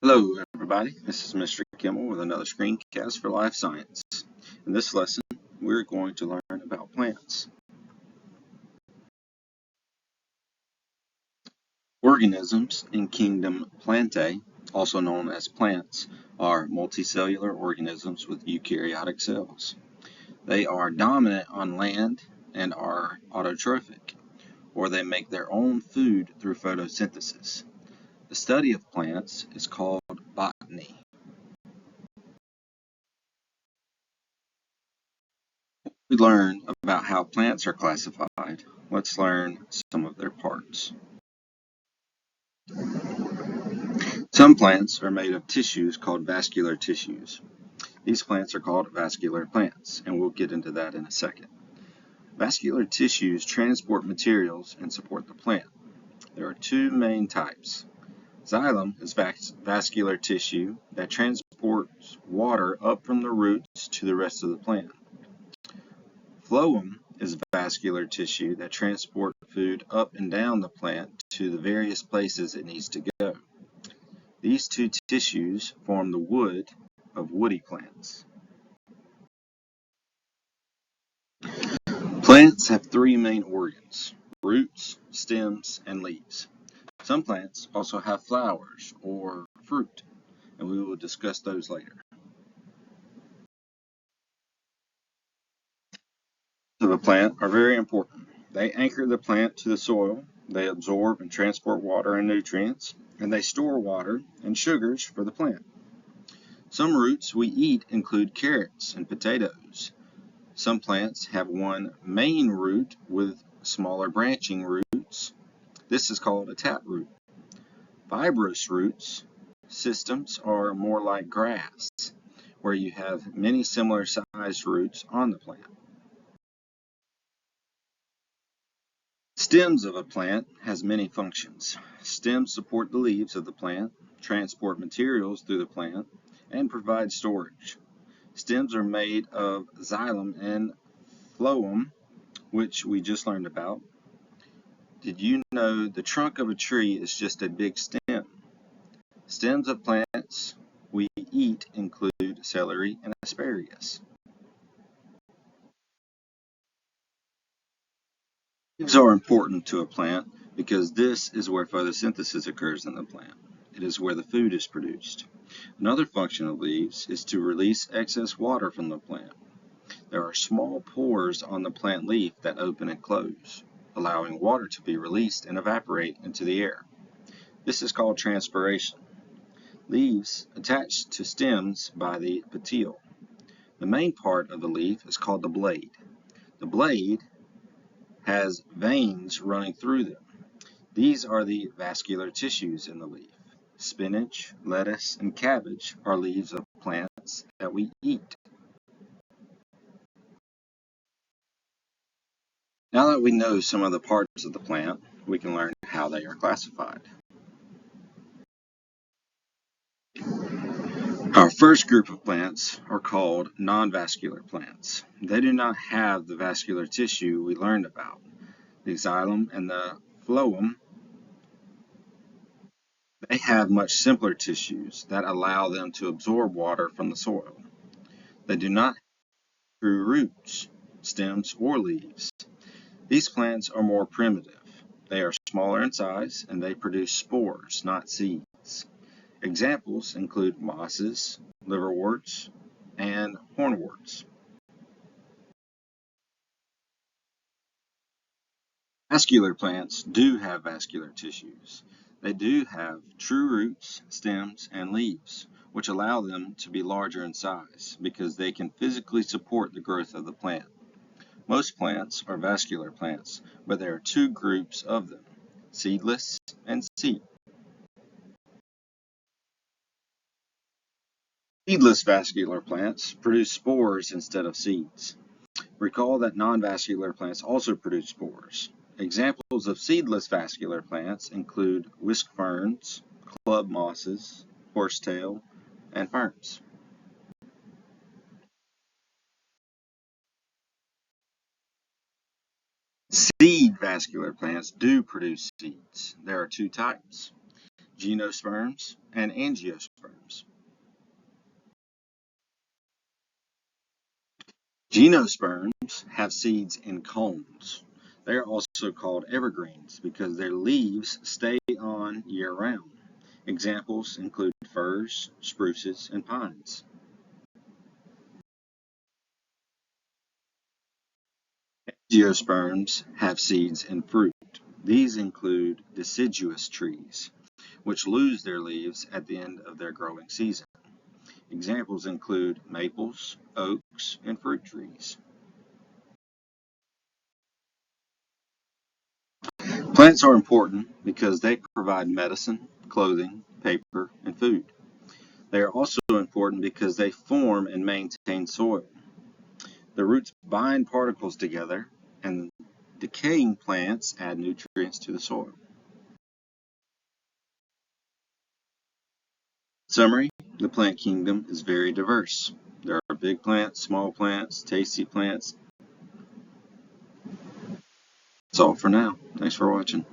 Hello everybody, this is Mr. Kimmel with another screencast for Life Science. In this lesson, we're going to learn about plants. Organisms in kingdom Plantae, also known as plants, are multicellular organisms with eukaryotic cells. They are dominant on land and are autotrophic, or they make their own food through photosynthesis. The study of plants is called botany. We learn about how plants are classified. Let's learn some of their parts. Some plants are made of tissues called vascular tissues. These plants are called vascular plants, and we'll get into that in a second. Vascular tissues transport materials and support the plant. There are two main types. Xylem is vascular tissue that transports water up from the roots to the rest of the plant. Phloem is vascular tissue that transports food up and down the plant to the various places it needs to go. These two tissues form the wood of woody plants. Plants have three main organs: roots, stems, and leaves. Some plants also have flowers or fruit, and we will discuss those later. Of a plant are very important. They anchor the plant to the soil, they absorb and transport water and nutrients, and they store water and sugars for the plant. Some roots we eat include carrots and potatoes. Some plants have one main root with smaller branching roots. This is called a taproot. Fibrous roots systems are more like grass, where you have many similar sized roots on the plant. Stems of a plant has many functions. Stems support the leaves of the plant, transport materials through the plant, and provide storage. Stems are made of xylem and phloem, which we just learned about. Did you know the trunk of a tree is just a big stem? Stems of plants we eat include celery and asparagus. Leaves are important to a plant because this is where photosynthesis occurs in the plant. It is where the food is produced. Another function of leaves is to release excess water from the plant. There are small pores on the plant leaf that open and close, allowing water to be released and evaporate into the air. This is called transpiration. Leaves attach to stems by the petiole. The main part of the leaf is called the blade. The blade has veins running through them. These are the vascular tissues in the leaf. Spinach, lettuce, and cabbage are leaves of plants that we eat. Now that we know some of the parts of the plant, we can learn how they are classified. Our first group of plants are called non-vascular plants. They do not have the vascular tissue we learned about. The xylem and the phloem, they have much simpler tissues that allow them to absorb water from the soil. They do not have true roots, stems, or leaves. These plants are more primitive. They are smaller in size and they produce spores, not seeds. Examples include mosses, liverworts, and hornworts. Vascular plants do have vascular tissues. They do have true roots, stems, and leaves, which allow them to be larger in size because they can physically support the growth of the plant. Most plants are vascular plants, but there are two groups of them, seedless and seed. Seedless vascular plants produce spores instead of seeds. Recall that non-vascular plants also produce spores. Examples of seedless vascular plants include whisk ferns, club mosses, horsetail, and ferns. Seed vascular plants do produce seeds. There are two types, gymnosperms and angiosperms. Gymnosperms. Gymnosperms have seeds in cones. They are also called evergreens because their leaves stay on year-round. Examples include firs, spruces, and pines. Angiosperms have seeds in fruit. These include deciduous trees, which lose their leaves at the end of their growing season. Examples include maples, oaks, and fruit trees. Plants are important because they provide medicine, clothing, paper, and food. They are also important because they form and maintain soil. The roots bind particles together, and decaying plants add nutrients to the soil. In summary, the plant kingdom is very diverse. There are big plants, small plants, tasty plants. That's all for now. Thanks for watching.